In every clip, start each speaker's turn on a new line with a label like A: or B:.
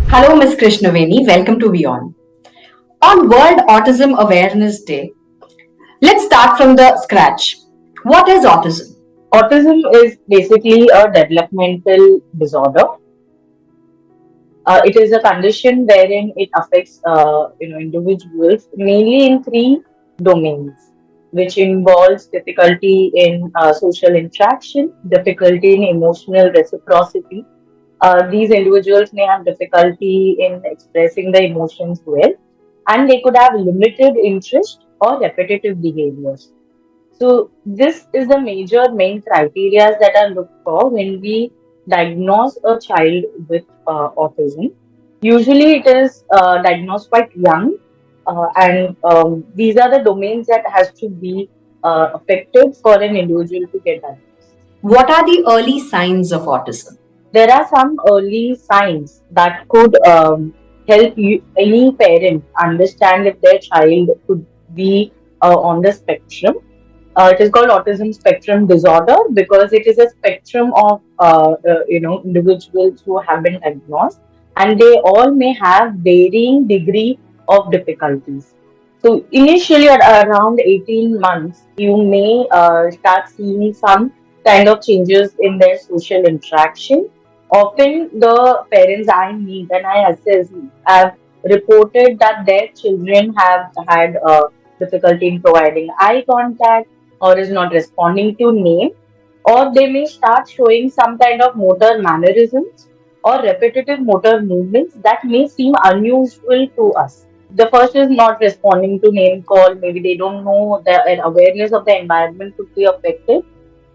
A: Hello, Ms. Krishnaveni. Welcome to WION. On World Autism Awareness Day, let's start from the scratch. What is autism?
B: Autism is basically a developmental disorder. It is a condition wherein it affects individuals mainly in three domains, which involves difficulty in social interaction, difficulty in emotional reciprocity. These individuals may have difficulty in expressing the emotions well, and they could have limited interest or repetitive behaviors. So this is the major main criteria that are looked for when we diagnose a child with autism. Usually it is diagnosed quite young, and these are the domains that has to be affected for an individual to get diagnosed.
A: What are the early signs of autism?
B: There are some early signs that could help any parent understand if their child could be on the spectrum. It is called autism spectrum disorder because it is a spectrum of individuals who have been diagnosed, and they all may have varying degree of difficulties. So initially at around 18 months, you may start seeing some kind of changes in their social interaction. Often the parents I meet and I assess have reported that their children have had difficulty in providing eye contact or is not responding to name, or they may start showing some kind of motor mannerisms or repetitive motor movements that may seem unusual to us. The first is not responding to name call. Maybe they don't know the awareness of the environment could be affected,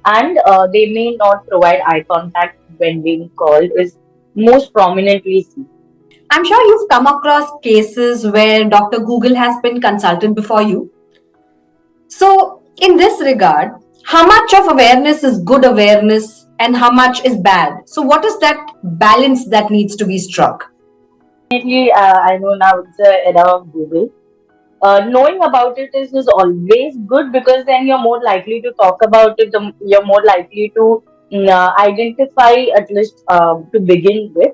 B: and they may not provide eye contact when being called is most prominently seen.
A: I'm sure you've come across cases where Dr. Google has been consulted before you. So, in this regard, how much of awareness is good awareness and how much is bad? So, what is that balance that needs to be struck?
B: Definitely, I know now it's the era of Google. Knowing about it is always good because then you're more likely to talk about it, you're more likely to identify at least to begin with.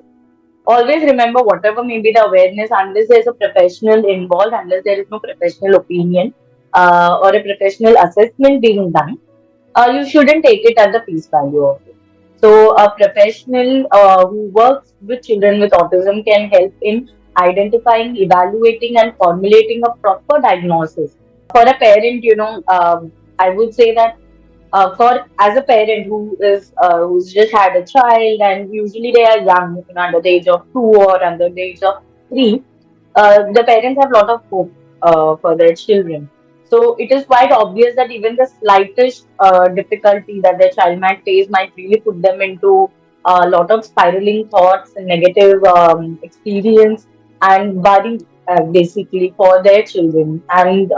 B: Always remember, whatever may be the awareness, unless there's a professional involved, unless there is no professional opinion or a professional assessment being done, you shouldn't take it at the face value of it. So, a professional who works with children with autism can help in identifying, evaluating, and formulating a proper diagnosis. For a parent, I would say that for as a parent who's just had a child, and usually they are young, under the age of 2 or under the age of 3, the parents have a lot of hope for their children. So it is quite obvious that even the slightest difficulty that their child might face might really put them into a lot of spiraling thoughts and negative experience and worry basically for their children. And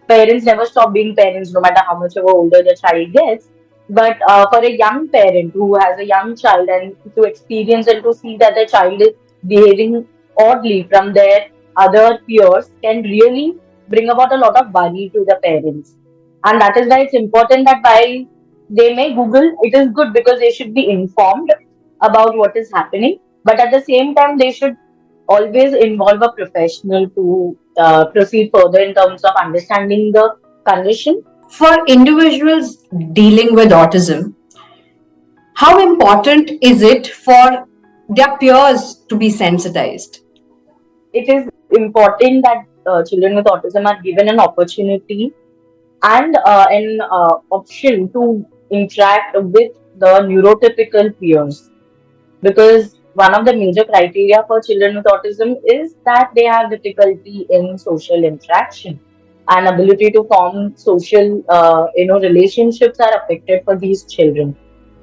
B: parents never stop being parents no matter how much of older the child gets. But for a young parent who has a young child and to experience and to see that the child is behaving oddly from their other peers can really bring about a lot of worry to the parents. And that is why it's important that while they may Google, it is good because they should be informed about what is happening. But at the same time, they should always involve a professional to proceed further in terms of understanding the condition.
A: For individuals dealing with autism, how important is it for their peers to be sensitized?
B: It is important that children with autism are given an opportunity and an option to interact with the neurotypical peers, because one of the major criteria for children with autism is that they have difficulty in social interaction and ability to form social relationships are affected for these children.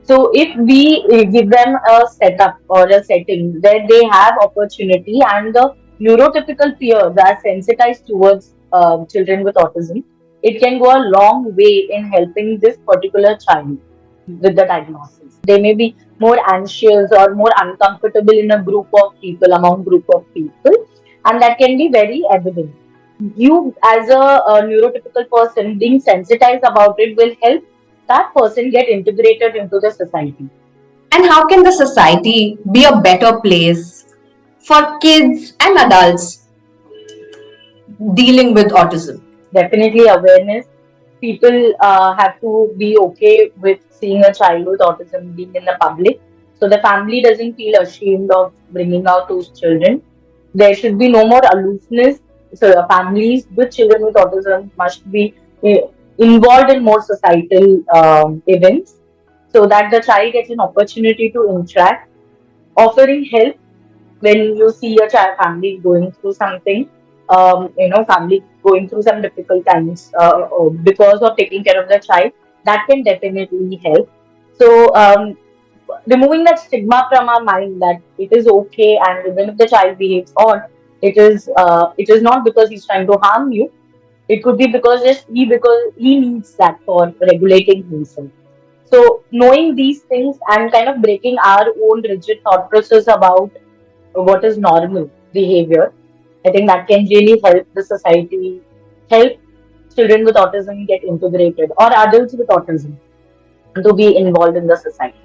B: So if we give them a setup or a setting where they have opportunity and the neurotypical peers are sensitized towards children with autism, it can go a long way in helping this particular child with the diagnosis. They may be more anxious or more uncomfortable in a group of people, among group of people, and that can be very evident. You, as a neurotypical person, being sensitized about it will help that person get integrated into the society.
A: And how can the society be a better place for kids and adults dealing with autism?
B: Definitely awareness. People have to be okay with seeing a child with autism being in the public. So the family doesn't feel ashamed of bringing out those children. There should be no more aloofness. So families with children with autism must be uh, involved in more societal events so that the child gets an opportunity to interact, offering help when you see a child family going through something, family going through some difficult times because of taking care of the child, that can definitely help. So, removing that stigma from our mind that it is okay, and even if the child behaves odd, it is not because he's trying to harm you. It could be because he needs that for regulating himself. So, knowing these things and kind of breaking our own rigid thought process about what is normal behavior, I think that can really help the society, help children with autism get integrated or adults with autism to be involved in the society.